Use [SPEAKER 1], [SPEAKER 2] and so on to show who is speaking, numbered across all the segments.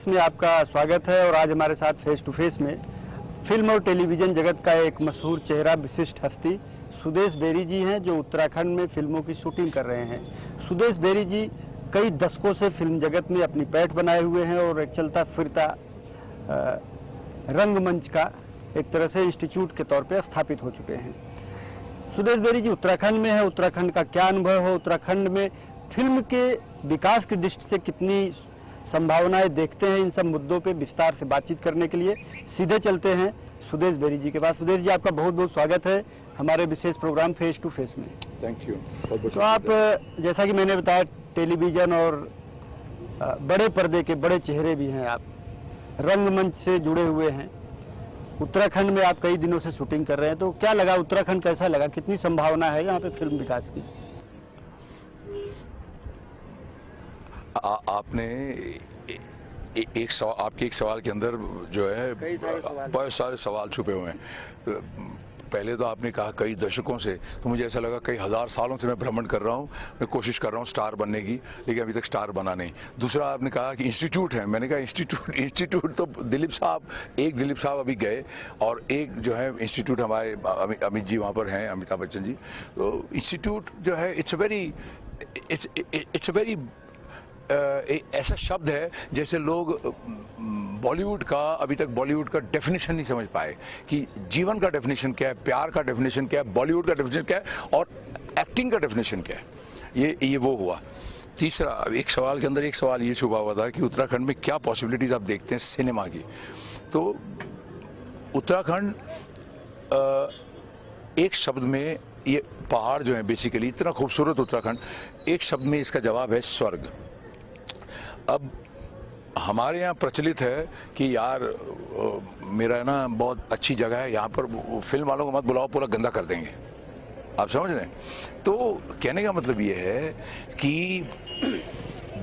[SPEAKER 1] इसमें आपका स्वागत है और आज हमारे साथ फेस टू फेस में फिल्म और टेलीविज़न जगत का एक मशहूर चेहरा, विशिष्ट हस्ती सुदेश बेरी जी हैं, जो उत्तराखंड में फिल्मों की शूटिंग कर रहे हैं। सुदेश बेरी जी कई दशकों से फिल्म जगत में अपनी पैठ बनाए हुए हैं और एक चलता फिरता रंगमंच का एक तरह से इंस्टीट्यूट के तौर पर स्थापित हो चुके हैं। सुदेश बेरी जी उत्तराखंड में है, उत्तराखंड का क्या अनुभव है, उत्तराखंड में फिल्म के विकास की दृष्टि से कितनी संभावनाएं देखते हैं, इन सब मुद्दों पे विस्तार से बातचीत करने के लिए सीधे चलते हैं सुदेश बेरी जी के पास। सुदेश जी, आपका बहुत बहुत स्वागत है हमारे विशेष प्रोग्राम फेस टू फेस में।
[SPEAKER 2] Thank you.
[SPEAKER 1] तो आप, जैसा कि मैंने बताया, टेलीविज़न और बड़े पर्दे के बड़े चेहरे भी हैं, आप रंगमंच से जुड़े हुए हैं। उत्तराखंड में आप कई दिनों से शूटिंग कर रहे हैं, तो क्या लगा, उत्तराखंड कैसा लगा, कितनी संभावना है यहाँ पे फिल्म विकास की?
[SPEAKER 2] आपने एक सवाल, आपके एक सवाल के अंदर जो है बहुत सारे सवाल छुपे हुए हैं। पहले तो आपने कहा कई दशकों से, तो मुझे ऐसा लगा कई हजार सालों से मैं भ्रमण कर रहा हूँ, मैं कोशिश कर रहा हूँ स्टार बनने की, लेकिन अभी तक स्टार बना नहीं। दूसरा आपने कहा कि इंस्टीट्यूट है, मैंने कहा इंस्टीट्यूट तो दिलीप साहब अभी गए, और एक जो है इंस्टीट्यूट हमारे अमित जी वहाँ पर हैं, अमिताभ बच्चन जी। तो इंस्टीट्यूट जो है इट्स अ वेरी ऐसा शब्द है जैसे लोग बॉलीवुड का, अभी तक बॉलीवुड का डेफिनेशन नहीं समझ पाए कि जीवन का डेफिनेशन क्या है, प्यार का डेफिनेशन क्या है, बॉलीवुड का डेफिनेशन क्या है और एक्टिंग का डेफिनेशन क्या है। ये वो हुआ। तीसरा, एक सवाल के अंदर एक सवाल ये छुपा हुआ था कि उत्तराखंड में क्या पॉसिबिलिटीज आप देखते हैं सिनेमा की। तो उत्तराखंड एक शब्द में, ये पहाड़ जो है बेसिकली इतना खूबसूरत उत्तराखंड, एक शब्द में इसका जवाब है स्वर्ग। अब हमारे यहाँ प्रचलित है कि यार मेरा ना बहुत अच्छी जगह है, यहाँ पर फिल्म वालों को मत बुलाओ, पूरा गंदा कर देंगे। आप समझ रहे हैं? तो कहने का मतलब ये है कि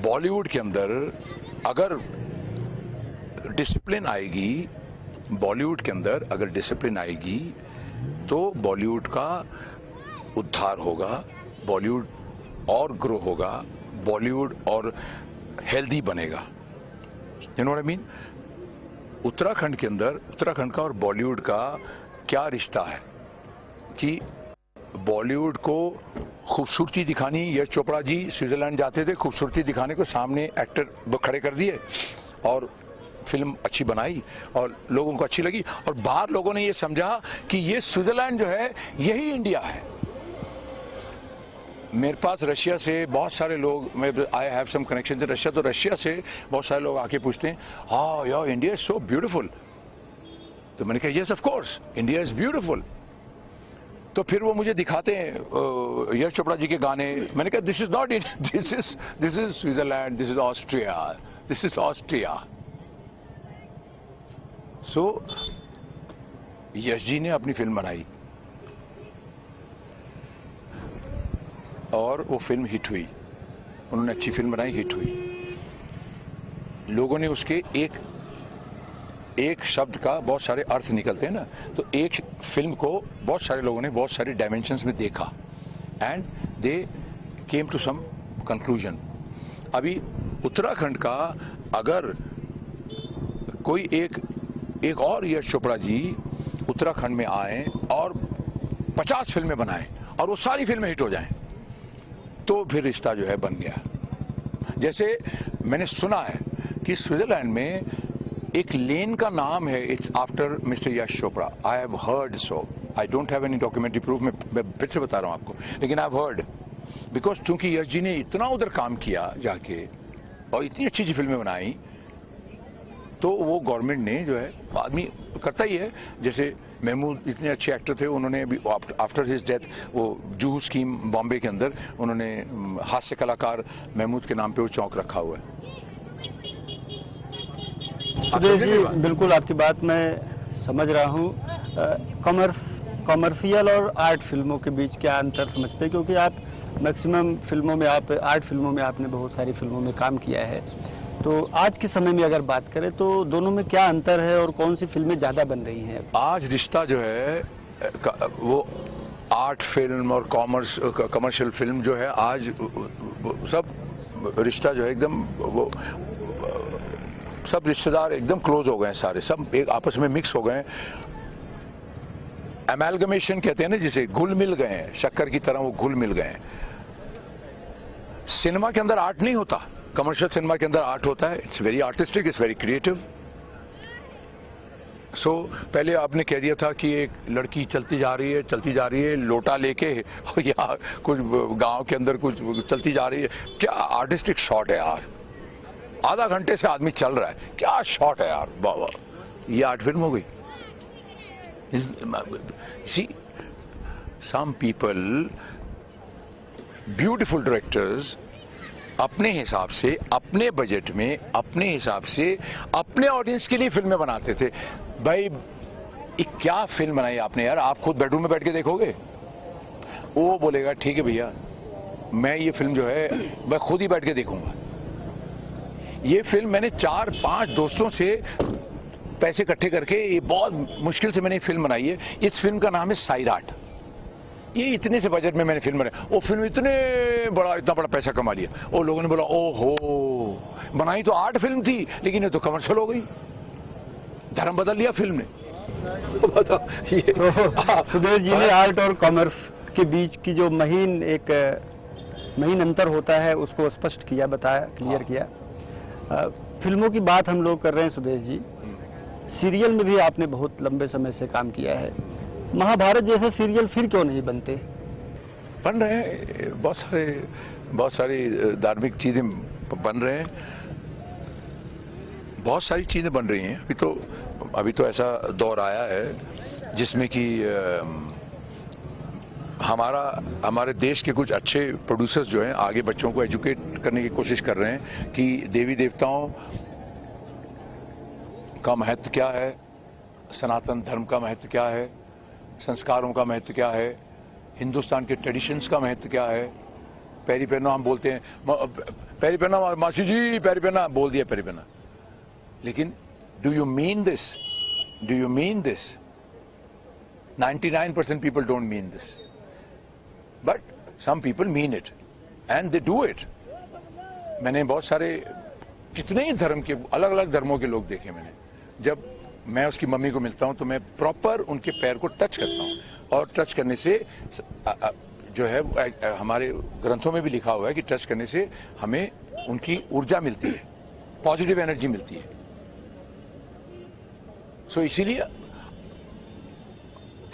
[SPEAKER 2] बॉलीवुड के अंदर अगर डिसिप्लिन आएगी, बॉलीवुड के अंदर अगर डिसिप्लिन आएगी तो बॉलीवुड का उद्धार होगा, बॉलीवुड और ग्रो होगा, बॉलीवुड और हेल्दी बनेगा। You know what I mean? Uttarakhand के अंदर, उत्तराखंड का और बॉलीवुड का क्या रिश्ता है कि बॉलीवुड को खूबसूरती दिखानी, यश चोपड़ा जी स्विट्जरलैंड जाते थे, खूबसूरती दिखाने को सामने एक्टर खड़े कर दिए और फिल्म अच्छी बनाई और लोगों को अच्छी लगी, और बाहर लोगों ने ये समझा कि ये स्विट्जरलैंड जो है यही इंडिया है। मेरे पास रशिया से बहुत सारे लोग, I have some connection in Russia, तो रशिया से बहुत सारे लोग आके पूछते हैं, हाँ यार इंडिया इज सो ब्यूटीफुल। तो मैंने कहा yes of course India is beautiful. तो फिर वो मुझे दिखाते हैं यश चोपड़ा जी के गाने। मैंने कहा this is not India, this is Switzerland, this is Austria, this is Austria. So Yash ji ने अपनी फिल्म बनाई और वो फिल्म हिट हुई, उन्होंने अच्छी फिल्म बनाई, हिट हुई। लोगों ने उसके एक शब्द का बहुत सारे अर्थ निकलते हैं ना, तो एक फिल्म को बहुत सारे लोगों ने बहुत सारे डायमेंशंस में देखा and they came to some conclusion. अभी उत्तराखंड का अगर कोई एक और यश चोपड़ा जी उत्तराखंड में आए और 50 फिल्में बनाएं और वो सारी फिल्में हिट हो जाएं, तो फिर रिश्ता जो है बन गया। जैसे मैंने सुना है कि स्विट्जरलैंड में एक लेन का नाम है, it's after mister Yash Chopra. I have heard so, I don't have any documentary proof, मैं फिर से बता रहा हूँ आपको, लेकिन आई हैव हर्ड बिकॉज चूंकि यश जी ने इतना उधर काम किया जाके और इतनी अच्छी अच्छी फिल्में बनाई, तो वो गवर्नमेंट ने जो है, आदमी करता ही है, जैसे महमूद इतने अच्छे एक्टर थे, उन्होंने भी आफ्टर हिज डेथ वो जूहू स्कीम बॉम्बे के अंदर उन्होंने हास्य कलाकार महमूद के नाम पे वो चौक रखा हुआ है।
[SPEAKER 1] सुदेश जी, बिल्कुल आपकी बात मैं समझ रहा हूँ। कॉमर्शियल और आर्ट फिल्मों के बीच क्या अंतर समझते हैं, क्योंकि आप मैक्सिमम फिल्मों में, आप आर्ट फिल्मों में आपने बहुत सारी फिल्मों में काम किया है, तो आज के समय में अगर बात करें तो दोनों में क्या अंतर है और कौन सी फिल्में ज़्यादा बन रही हैं? आज
[SPEAKER 2] रिश्ता जो है वो आर्ट फिल्म और कमर्शियल फिल्म जो है, आज सब रिश्ता जो है एकदम वो सब रिश्तेदार एकदम क्लोज हो गए हैं, सारे सब एक आपस में मिक्स हो गए हैं। एमैलगमेशन कहते हैं ना जिसे, घुल मिल गए हैं, शक्कर की तरह वो घुल मिल गए हैं। सिनेमा के अंदर आर्ट नहीं होता, कमर्शियल सिनेमा के अंदर आर्ट होता है। It's very artistic, it's very creative. So पहले आपने कह दिया था कि एक लड़की चलती जा रही है लोटा लेके, या कुछ गांव के अंदर कुछ चलती जा रही है। क्या आर्टिस्टिक शॉट है यार, आधा घंटे से आदमी चल रहा है, क्या शॉट है यार, वाह वाह, ये आर्ट फिल्म हो गई। सी सम पीपल, ब्यूटीफुल डायरेक्टर्स, अपने हिसाब से, अपने बजट में, अपने हिसाब से, अपने ऑडियंस के लिए फिल्में बनाते थे। भाई क्या फिल्म बनाई आपने यार, आप खुद बेडरूम में बैठ के देखोगे, वो बोलेगा ठीक है भैया, मैं ये फिल्म जो है मैं खुद ही बैठ के देखूंगा। ये फिल्म मैंने 4-5 दोस्तों से पैसे इकट्ठे करके, ये बहुत मुश्किल से मैंने फिल्म बनाई है। इस फिल्म का नाम है साइराट। ये इतने से बजट में मैंने फिल्म बनाई, वो फिल्म इतना बड़ा पैसा कमा लिया, और लोगों ने बोला ओहो, बनाई तो आर्ट फिल्म थी लेकिन ये तो कमर्शियल हो गई, धर्म बदल लिया फिल्म ने।
[SPEAKER 1] तो सुदेश जी ने आर्ट और कॉमर्स के बीच की जो महीन अंतर होता है उसको स्पष्ट किया, बताया, क्लियर किया। फिल्मों की बात हम लोग कर रहे हैं सुदेश जी, सीरियल में भी आपने बहुत लंबे समय से काम किया है। महाभारत जैसे सीरियल फिर क्यों नहीं बनते?
[SPEAKER 2] बन रहे हैं, बहुत सारी धार्मिक चीजें बन रहे हैं, बहुत सारी चीजें बन रही हैं। अभी तो ऐसा दौर आया है जिसमें कि हमारे देश के कुछ अच्छे प्रोड्यूसर्स जो हैं आगे बच्चों को एजुकेट करने की कोशिश कर रहे हैं कि देवी देवताओं का महत्व क्या है, सनातन धर्म का महत्व क्या है, संस्कारों का महत्व क्या है, हिंदुस्तान के ट्रेडिशंस का महत्व क्या है। पैरी पहना हम बोलते हैं, पैरी पहना मासी जी, पैरी पहना बोल दिया, पैरी पहना, लेकिन do you mean this? Do you mean this? 99% people don't mean this, but some people mean it and they do it. मैंने बहुत सारे, कितने ही धर्म के, अलग अलग धर्मों के लोग देखे मैंने। जब मैं उसकी मम्मी को मिलता हूं तो मैं प्रॉपर उनके पैर को टच करता हूं, और टच करने से जो है हमारे ग्रंथों में भी लिखा हुआ है कि टच करने से हमें उनकी ऊर्जा मिलती है, पॉजिटिव एनर्जी मिलती है। सो इसीलिए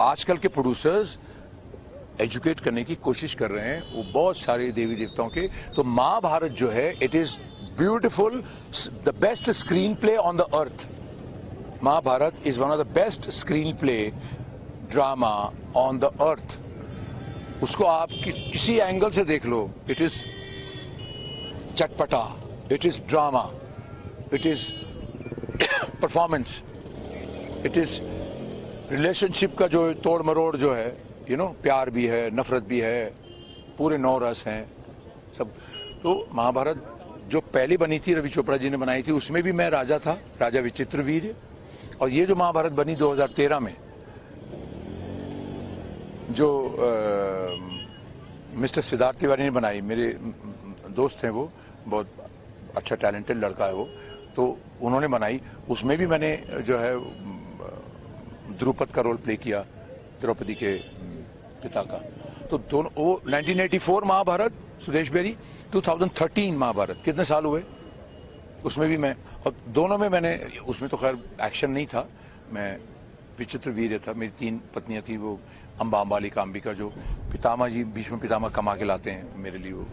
[SPEAKER 2] आजकल के प्रोड्यूसर्स एजुकेट करने की कोशिश कर रहे हैं वो बहुत सारे देवी देवताओं के। तो महाभारत जो है, it is beautiful, the best screenplay on the earth. Mahabharat is one of the best screenplay drama on the earth. उसको आप किसी एंगल से देख लो, इट इज चटपटा, it is drama, it is performance, it is relationship का जो तोड़ मरोड़ जो है, प्यार भी है, नफरत भी है, पूरे 9 रस हैं सब। तो महाभारत जो पहली बनी थी, रवि चोपड़ा जी ने बनाई थी, उसमें भी मैं राजा था, राजा विचित्रवीर्य। और ये जो महाभारत बनी 2013 में, जो मिस्टर सिद्धार्थ तिवारी ने बनाई, मेरे दोस्त हैं वो, बहुत अच्छा टैलेंटेड लड़का है वो, तो उन्होंने बनाई। उसमें भी मैंने जो है द्रुपद का रोल प्ले किया, द्रौपदी के पिता का। तो दोनों, वो 1984 महाभारत सुदेश बेरी, 2013 महाभारत, कितने साल हुए उसमें भी मैं, और दोनों में मैंने, उसमें तो खैर एक्शन नहीं था, मैं विचित्र वीर्य था। मेरी 3 पत्नियां थी, वो अम्बा, अंबालिका, अंबिका, जो पितामह जी, भीष्म पितामह कमा के लाते हैं मेरे लिए वो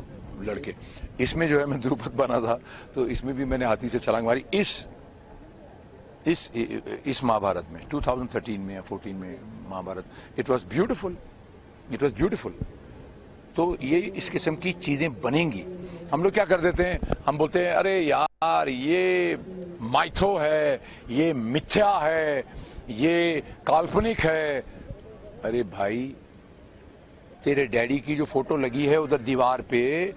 [SPEAKER 2] लड़के। इसमें जो है मैं द्रुपद बना था, तो इसमें भी मैंने हाथी से छलांग मारी इस महाभारत में, 2013 में या 14 में Mahabharat. It was beautiful, it was beautiful. तो ये इस किस्म की चीजें बनेंगी। हम लोग क्या कर देते हैं, हम बोलते हैं अरे यार ये माइथो है, ये मिथ्या है, ये काल्पनिक है। अरे भाई, तेरे डैडी की जो फोटो लगी है उधर दीवार पे,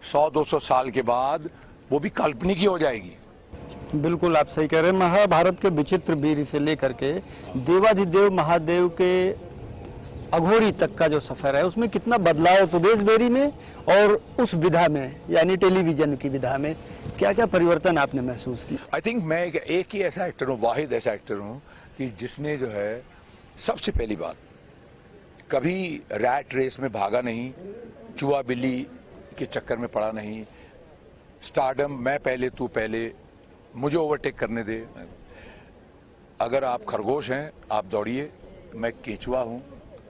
[SPEAKER 2] 100-200 साल के बाद वो भी काल्पनिक ही हो जाएगी।
[SPEAKER 1] बिल्कुल आप सही कह रहे हैं। महाभारत के विचित्र वीर से लेकर के देवाधिदेव महादेव के अघोरी तक का जो सफर है, उसमें कितना बदलाव सुदेश बेरी में और उस विधा में, यानी टेलीविजन की विधा में क्या क्या परिवर्तन आपने महसूस की?
[SPEAKER 2] आई थिंक मैं एक ही ऐसा एक्टर हूँ, वाहिद ऐसा एक्टर हूँ कि जिसने जो है सबसे पहली बात कभी रैट रेस में भागा नहीं, चूहा बिल्ली के चक्कर में पड़ा नहीं, स्टारडम मैं पहले तू पहले, मुझे ओवरटेक करने दे। अगर आप खरगोश हैं आप दौड़िए, मैं केंचुआ हूं,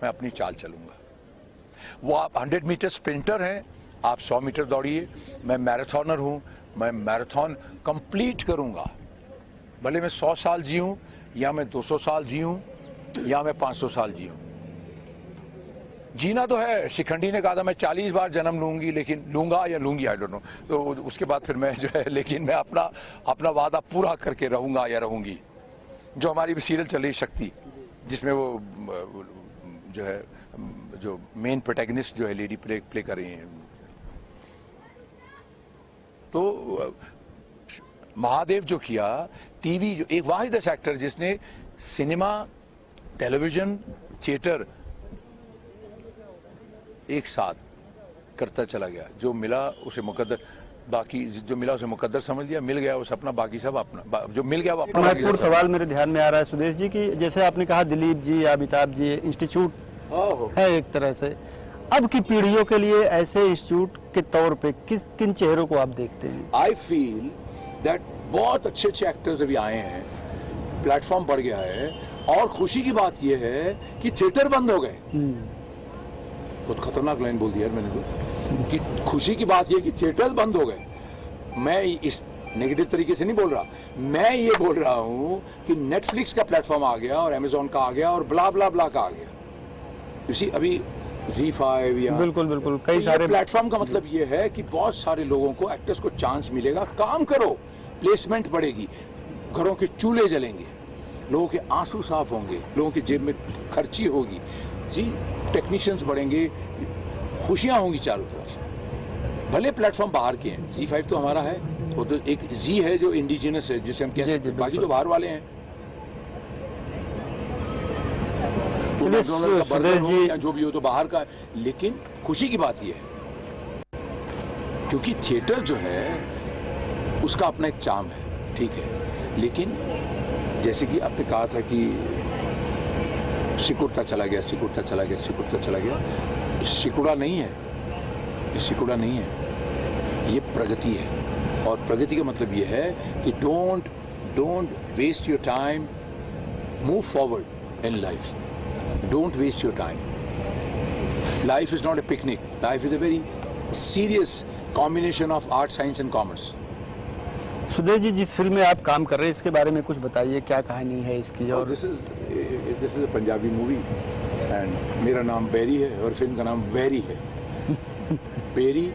[SPEAKER 2] मैं अपनी चाल चलूंगा। वो आप 100 मीटर स्प्रिंटर हैं, आप 100 मीटर दौड़िए, मैं मैराथनर हूं, मैं मैराथन कंप्लीट करूंगा। भले मैं 100 साल जीऊं या मैं 200 साल जीऊं या मैं 500 साल जीऊं, जीना तो है। शिखंडी ने कहा था मैं 40 बार जन्म लूंगी, लेकिन लूंगा या लूंगी आई डोंट नो। तो उसके बाद फिर मैं जो है, लेकिन मैं अपना वादा पूरा करके रहूंगा या रहूंगी। जो हमारी भी सीरियल चल रही शक्ति, जिसमें वो जो है जो मेन प्रोटैगनिस्ट जो है लेडी प्ले कर रही हैं, तो महादेव जो किया टीवी, जो एक वाहिद ऐसा एक्टर जिसने सिनेमा, टेलीविजन, थिएटर एक साथ करता चला गया। जो मिला उसे मुकद्दर, बाकी जो मिला उसे मुकद्दर समझ लिया, मिल गया वो सपना, बाकी सब अपना, जो मिल गया वो अपना।
[SPEAKER 1] महत्वपूर्ण सवाल मेरे ध्यान में आ रहा है सुदेश जी की, जैसे आपने कहा दिलीप जी, अमिताभ जी इंस्टीट्यूट है एक तरह से, अब की पीढ़ियों के लिए ऐसे इंस्टीट्यूट के तौर पे किन चेहरों को आप देखते हैं?
[SPEAKER 2] आई फील दैट बहुत अच्छे अच्छे एक्टर्स अभी आए हैं, प्लेटफॉर्म बढ़ गया है, और खुशी की बात यह है कि थिएटर बंद हो गए। बहुत खतरनाक लाइन बोल दिया यार मैंने तो, कि खुशी की बात यह कि थिएटर्स बंद हो गए। मैं इस नेगेटिव तरीके से नहीं बोल रहा, मैं ये बोल रहा हूं कि नेटफ्लिक्स का प्लेटफॉर्म आ गया और अमेजोन का आ गया और ब्ला ब्ला ब्ला का आ गया। इसी अभी Z5 या
[SPEAKER 1] बिल्कुल कई सारे
[SPEAKER 2] प्लेटफॉर्म का मतलब ये है कि बहुत सारे लोगों को, एक्टर्स को चांस मिलेगा, काम करो, प्लेसमेंट बढ़ेगी, घरों के चूल्हे जलेंगे, लोगों के आंसू साफ होंगे, लोगों की जेब में खर्ची होगी जी, टेक्नीशियंस बढ़ेंगे, खुशियां होंगी चारों तरफ। भले प्लेटफॉर्म बाहर के हैं, Z5 तो हमारा है, वो तो एक Z है जो इंडिजिनस है, जिसे हम कह सकते हैं, बाकी तो बाहर वाले हैं।
[SPEAKER 1] सुदेश जी,
[SPEAKER 2] या जो भी हो तो बाहर का, लेकिन खुशी की बात यह है क्योंकि थिएटर जो है उसका अपना एक चार्म है, ठीक है, लेकिन जैसे कि आपने कहा था कि सिकुड़ता चला गया, सिकुड़ता चला गया, सिकुड़ता चला गया, सिकुड़ा नहीं है, ये सिकुड़ा नहीं है, ये प्रगति है। और प्रगति का मतलब ये है कि don't waste your time, move forward in life, don't waste your time. Life is not a picnic. Life is a very serious combination of art, science and commerce.
[SPEAKER 1] Sudesh ji, जिस फिल्म में आप काम कर रहे हैं इसके बारे में कुछ बताइए, क्या कहानी है इसकी? और
[SPEAKER 2] this is a Punjabi movie and मेरा नाम बैरी है और फिल्म का नाम वैरी है। बेरी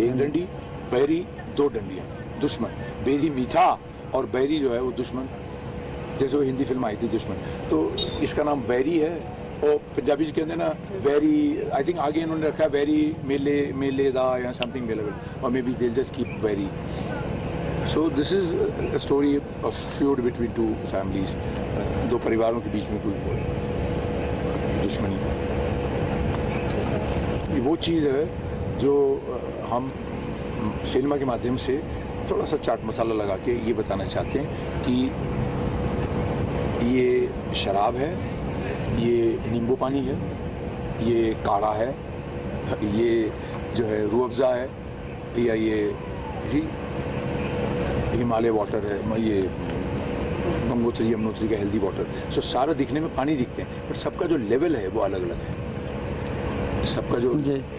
[SPEAKER 2] एक डंडी, बैरी दो डंडियां, दुश्मन। बेरी मीठा और बैरी जो है वो दुश्मन, जैसे वो हिंदी फिल्म आई थी दुश्मन, तो इसका नाम वैरी है। और पंजाबी जी कहते हैं ना वैरी, आई थिंक आगे इन्होंने रखा है वैरी मेले दा या समथिंग मेलेबल, और maybe they just keep vary. So this is a story of feud between two families, दो परिवारों के बीच में कोई दुश्मनी। ये वो चीज़ है जो हम सिनेमा के माध्यम से थोड़ा सा चाट मसाला लगा के ये बताना चाहते हैं कि ये शराब है, ये नींबू पानी है, ये काढ़ा है, ये जो है रूह अफ़ज़ा है, या ये हिमालय वाटर है, ये गंगोत्री यमुनोत्री का हेल्दी वाटर। सो सारा दिखने में पानी दिखते हैं, बट सबका जो लेवल है वो अलग अलग है, सबका जो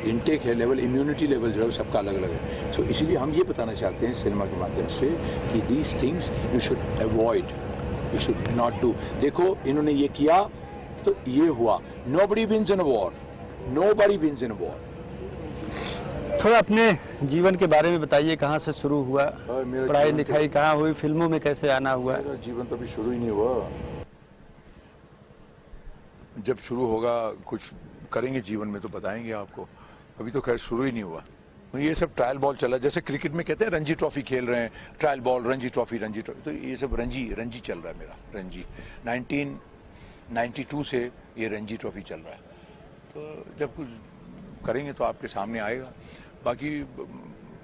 [SPEAKER 2] इनटेक है लेवल, इम्यूनिटी लेवल जो है सबका अलग अलग है। सो इसीलिए हम ये बताना चाहते हैं सिनेमा के माध्यम से कि these things you should avoid, you should not do. देखो इन्होंने ये किया तो ये हुआ, nobody wins in a war, nobody wins in a war.
[SPEAKER 1] थोड़ा अपने जीवन के बारे में बताइए, कहाँ से शुरू हुआ, पढ़ाई लिखाई कहाँ हुई, फिल्मों में कैसे आना हुआ?
[SPEAKER 2] मेरा जीवन तो अभी शुरू ही नहीं हुआ, जब शुरू होगा कुछ करेंगे जीवन में तो बताएंगे आपको, अभी तो खैर शुरू ही नहीं हुआ। ये सब ट्रायल बॉल चला, जैसे क्रिकेट में कहते हैं रणजी ट्रॉफी खेल रहे हैं, ट्रायल बॉल, रणजी ट्रॉफी, तो ये सब रणजी चल रहा है मेरा, रणजी 1992 से ये रणजी ट्रॉफी चल रहा है। तो जब कुछ करेंगे तो आपके सामने आएगा। बाकी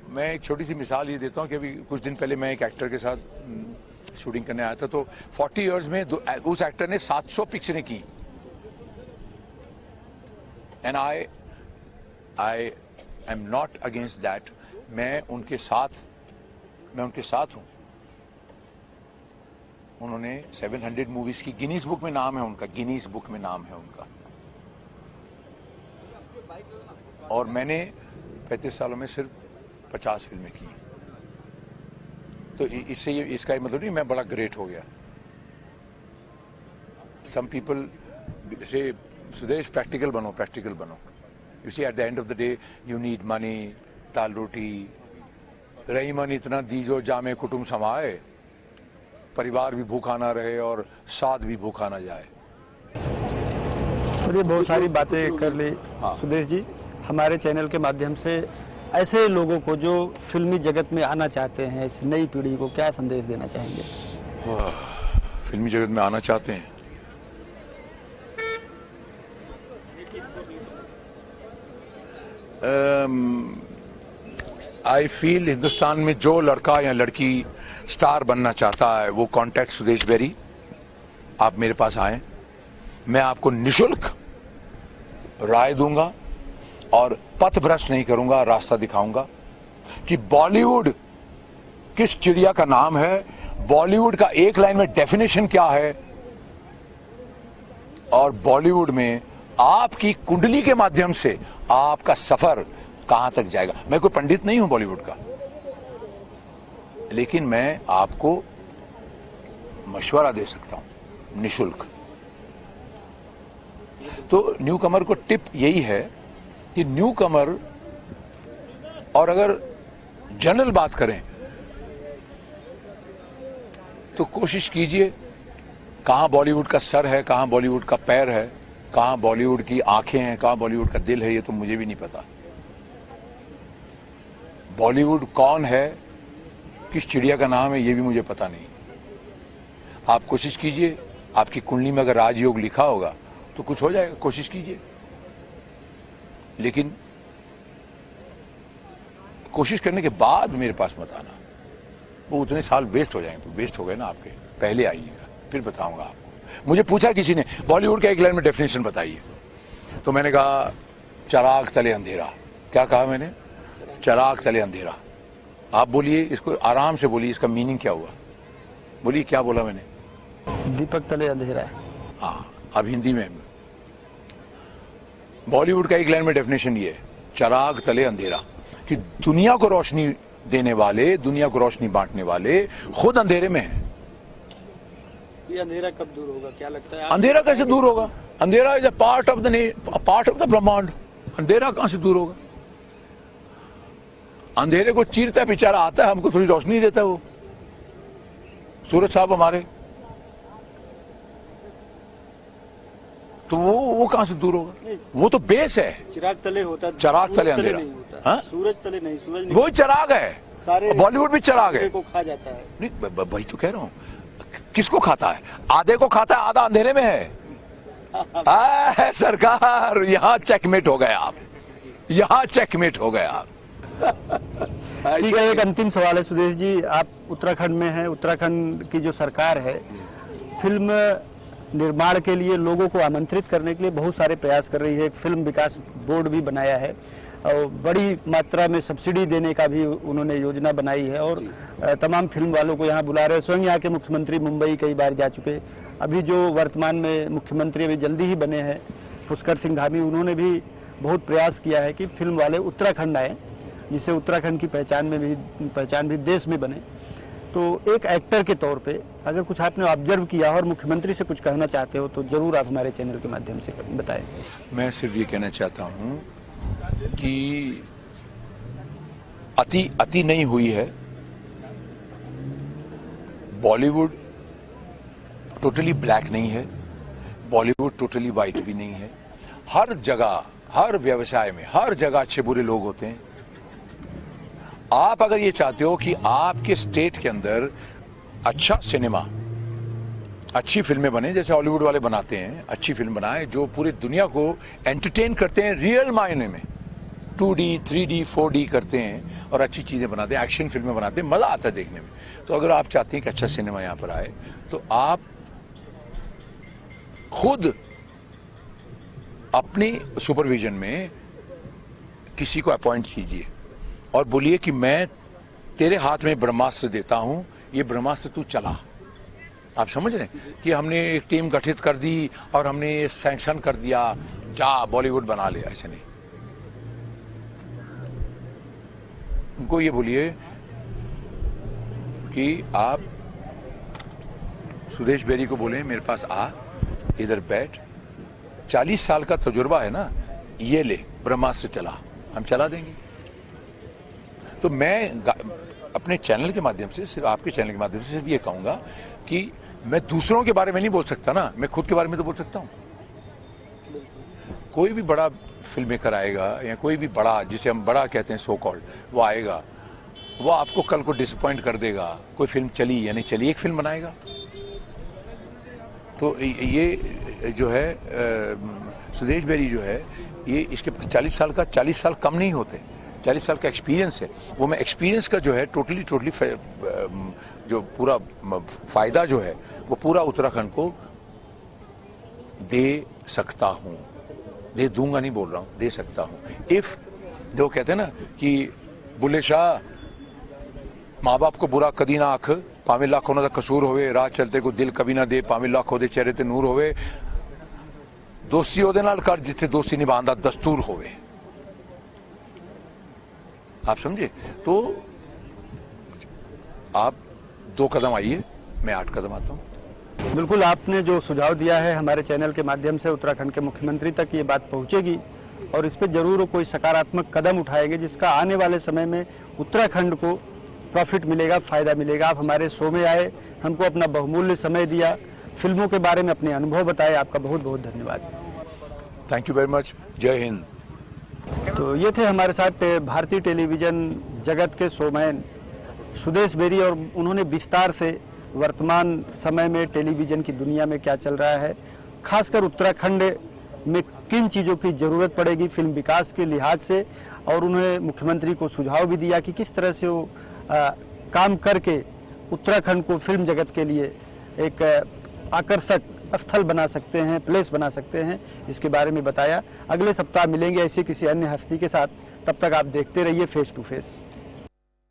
[SPEAKER 2] मैं एक छोटी सी मिसाल ये देता हूँ कि अभी कुछ दिन पहले मैं एक एक्टर के साथ शूटिंग करने आया था, तो 40 इयर्स में उस एक्टर ने 700 पिक्चरें की। And I am not against that. मैं उनके साथ हूं। उन्होंने 700 मूवीज की, गिनीज बुक में नाम है उनका, गिनीज बुक में नाम है उनका। और मैंने 35 सालों में सिर्फ 50 फिल्में की। तो इससे इसका मतलब नहीं मैं बड़ा ग्रेट हो गया। सम पीपल से सुदेश प्रैक्टिकल बनो। You see at the end of the day you need money, दाल रोटी, रही मन इतना दीजो जामे कुटुंब समाए, परिवार भी भूखा ना रहे और साथ भी भूखा ना जाए।
[SPEAKER 1] चलिए, बहुत सारी बातें कर ली सुदेश जी। हमारे चैनल के माध्यम से ऐसे लोगों को जो फिल्मी जगत में आना चाहते हैं, इस नई पीढ़ी को क्या संदेश देना चाहेंगे?
[SPEAKER 2] फिल्मी जगत में आना चाहते हैं, आई फील हिंदुस्तान में जो लड़का या लड़की स्टार बनना चाहता है वो कॉन्टैक्ट सुदेश बेरी। आप मेरे पास आए, मैं आपको निशुल्क राय दूंगा और पथ भ्रष्ट नहीं करूंगा, रास्ता दिखाऊंगा कि बॉलीवुड किस चिड़िया का नाम है, बॉलीवुड का एक लाइन में डेफिनेशन क्या है, और बॉलीवुड में आपकी कुंडली के माध्यम से आपका सफर कहां तक जाएगा। मैं कोई पंडित नहीं हूं बॉलीवुड का, लेकिन मैं आपको मशवरा दे सकता हूं निशुल्क। तो न्यू कमर को टिप यही है कि न्यू कमर, और अगर जनरल बात करें तो कोशिश कीजिए, कहां बॉलीवुड का सर है, कहां बॉलीवुड का पैर है, कहां बॉलीवुड की आंखें हैं, कहां बॉलीवुड का दिल है, ये तो मुझे भी नहीं पता। बॉलीवुड कौन है, किस चिड़िया का नाम है, ये भी मुझे पता नहीं। आप कोशिश कीजिए, आपकी कुंडली में अगर राजयोग लिखा होगा तो कुछ हो जाएगा, कोशिश कीजिए। लेकिन कोशिश करने के बाद मेरे पास मत आना, वो उतने साल वेस्ट हो जाएंगे। तो वेस्ट हो गए ना आपके, पहले आइएगा, फिर बताऊंगा आपको। मुझे पूछा किसी ने बॉलीवुड का एक लाइन में डेफिनेशन बताइए, तो मैंने कहा चराग तले अंधेरा। क्या कहा मैंने? चराग तले अंधेरा। आप बोलिए, इसको आराम से बोलिए, इसका मीनिंग क्या हुआ? बोलिए क्या बोला मैंने?
[SPEAKER 1] दीपक तले अंधेरा है।
[SPEAKER 2] हाँ, अब हिंदी में बॉलीवुड का एक लाइन में डेफिनेशन ये है, चराग तले अंधेरा, कि दुनिया को रोशनी देने वाले, दुनिया को रोशनी बांटने वाले खुद अंधेरे में हैं।
[SPEAKER 1] ये अंधेरा कब दूर होगा, क्या लगता है?
[SPEAKER 2] अंधेरा कैसे दूर होगा? अंधेरा is a part of the ब्रह्मांड। अंधेरा कहां से दूर होगा? अंधेरे को चीरता बेचारा आता है, हमको थोड़ी रोशनी देता है वो सूरज साहब हमारे, तो वो कहां से दूर होगा? वो तो बेस है।
[SPEAKER 1] चिराग तले होता,
[SPEAKER 2] चराग तले अंधेरा, हाँ?
[SPEAKER 1] सूरज तले नहीं, सूरज नहीं,
[SPEAKER 2] वो चराग है।
[SPEAKER 1] सारे
[SPEAKER 2] बॉलीवुड भी चराग है,
[SPEAKER 1] को खा जाता है।
[SPEAKER 2] नहीं, वही तो कह रहा हूं। किसको खाता है? आधे को खाता है, आधा अंधेरे में है। सरकार, यहां चेकमेट हो गए आप, यहां चेकमेट हो गए आप।
[SPEAKER 1] ठीक है, एक अंतिम सवाल है सुदेश जी, आप उत्तराखंड में हैं। उत्तराखंड की जो सरकार है, फिल्म निर्माण के लिए लोगों को आमंत्रित करने के लिए बहुत सारे प्रयास कर रही है। एक फिल्म विकास बोर्ड भी बनाया है और बड़ी मात्रा में सब्सिडी देने का भी उन्होंने योजना बनाई है, और तमाम फिल्म वालों को यहाँ बुला रहे हैं। स्वयं यहाँ के मुख्यमंत्री मुंबई कई बार जा चुके। अभी जो वर्तमान में मुख्यमंत्री अभी जल्दी ही बने हैं, पुष्कर सिंह धामी, उन्होंने भी बहुत प्रयास किया है कि फिल्म वाले उत्तराखंड आए, जिससे उत्तराखंड की पहचान भी देश में बने। तो एक एक्टर के तौर पे अगर कुछ आपने ऑब्जर्व किया और मुख्यमंत्री से कुछ कहना चाहते हो तो जरूर आप हमारे चैनल के माध्यम से बताएं।
[SPEAKER 2] मैं सिर्फ ये कहना चाहता हूं कि अति नहीं हुई है। बॉलीवुड टोटली ब्लैक नहीं है, बॉलीवुड टोटली वाइट भी नहीं है। हर जगह, हर व्यवसाय में, हर जगह अच्छे बुरे लोग होते हैं। आप अगर ये चाहते हो कि आपके स्टेट के अंदर अच्छा सिनेमा, अच्छी फिल्में बने जैसे हॉलीवुड वाले बनाते हैं, अच्छी फिल्म बनाए जो पूरी दुनिया को एंटरटेन करते हैं रियल मायने में, 2D 3D 4D करते हैं और अच्छी चीज़ें बनाते हैं, एक्शन फिल्में बनाते हैं, मज़ा आता है देखने में। तो अगर आप चाहते हैं कि अच्छा सिनेमा यहाँ पर आए तो आप खुद अपनी सुपरविजन में किसी को अपॉइंट कीजिए और बोलिए कि मैं तेरे हाथ में ब्रह्मास्त्र देता हूं, ये ब्रह्मास्त्र तू चला। आप समझ रहे हैं कि हमने एक टीम गठित कर दी और हमने सैंक्शन कर दिया, जा बॉलीवुड बना लिया, ऐसे नहीं। उनको ये बोलिए कि आप सुदेश बेरी को बोले मेरे पास आ, इधर बैठ, 40 साल का तजुर्बा है ना, ये ले ब्रह्मास्त्र चला, हम चला देंगे। तो मैं अपने चैनल के माध्यम से, सिर्फ आपके चैनल के माध्यम से सिर्फ ये कहूंगा कि मैं दूसरों के बारे में नहीं बोल सकता ना, मैं खुद के बारे में तो बोल सकता हूं। कोई भी बड़ा फिल्म मेकर आएगा या कोई भी बड़ा, जिसे हम बड़ा कहते हैं सो कॉल्ड, वो आएगा, वो आपको कल को डिसअपॉइंट कर देगा। कोई फिल्म चली या नहीं चली, एक फिल्म बनाएगा। तो ये जो है सुदेश बेरी जो है, ये इसके पास 40 साल कम नहीं होते, 40 साल का एक्सपीरियंस है। वो मैं एक्सपीरियंस का जो है टोटली जो पूरा फायदा जो है वो पूरा उत्तराखंड को दे सकता हूँ, दे दूंगा नहीं बोल रहा हूँ, दे सकता हूँ। इफ जो कहते हैं ना कि बुल्ले शाह माँ बाप को बुरा कदी ना आख, भावें लाख होना का कसूर होवे, राह चलते को दिल कभी ना दे, भावें लाख होदे चेहरे ते नूर होवे, दोस्ती ओदे नाल कर जिथे दोस्ती निभाण दा दस्तूर होवे। आप समझे? तो आप 2 कदम आइए, मैं 8 कदम आता हूँ।
[SPEAKER 1] बिल्कुल, आपने जो सुझाव दिया है हमारे चैनल के माध्यम से उत्तराखंड के मुख्यमंत्री तक ये बात पहुंचेगी और इस पर जरूर कोई सकारात्मक कदम उठाएंगे जिसका आने वाले समय में उत्तराखंड को प्रॉफिट मिलेगा, फायदा मिलेगा। आप हमारे शो में आए, हमको अपना बहुमूल्य समय दिया, फिल्मों के बारे में अपने अनुभव बताए, आपका बहुत बहुत धन्यवाद।
[SPEAKER 2] Thank you very much. जय हिंद।
[SPEAKER 1] तो ये थे हमारे साथ भारतीय टेलीविजन जगत के शोमैन सुदेश बेरी और उन्होंने विस्तार से वर्तमान समय में टेलीविजन की दुनिया में क्या चल रहा है, खासकर उत्तराखंड में किन चीज़ों की ज़रूरत पड़ेगी फिल्म विकास के लिहाज से, और उन्होंने मुख्यमंत्री को सुझाव भी दिया कि किस तरह से वो काम करके उत्तराखंड को फिल्म जगत के लिए एक आकर्षक स्थल बना सकते हैं, प्लेस बना सकते हैं, इसके बारे में बताया। अगले सप्ताह मिलेंगे ऐसे किसी अन्य हस्ती के साथ, तब तक आप देखते रहिए फेस टू फेस।